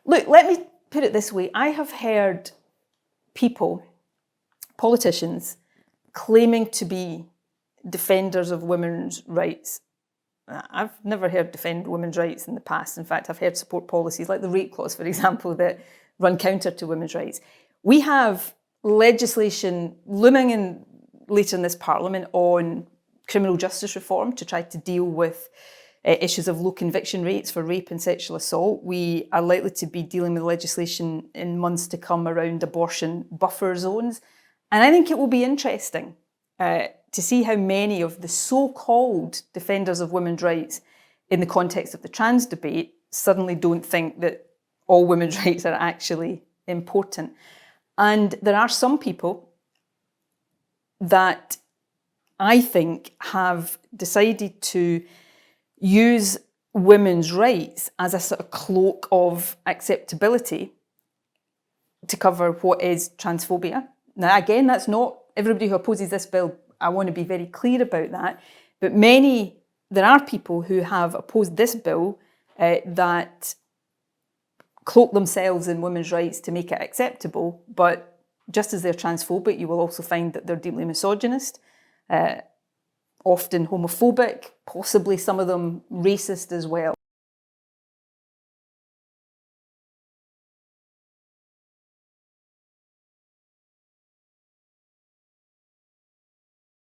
Look, let me put it this way. I have heard people, politicians, claiming to be defenders of women's rights. I've never heard defend women's rights in the past. In fact, I've heard support policies like the rape clause, for example, that run counter to women's rights. We have legislation looming in later in this Parliament on criminal justice reform to try to deal with issues of low conviction rates for rape and sexual assault. We are likely to be dealing with legislation in months to come around abortion buffer zones. And I think it will be interesting to see how many of the so-called defenders of women's rights in the context of the trans debate suddenly don't think that all women's rights are actually important. And there are some people that I think have decided to use women's rights as a sort of cloak of acceptability to cover what is transphobia. Now, again, that's not everybody who opposes this bill. I want to be very clear about that. But there are people who have opposed this bill that cloak themselves in women's rights to make it acceptable. But just as they're transphobic, you will also find that they're deeply misogynist, often homophobic, possibly some of them racist as well.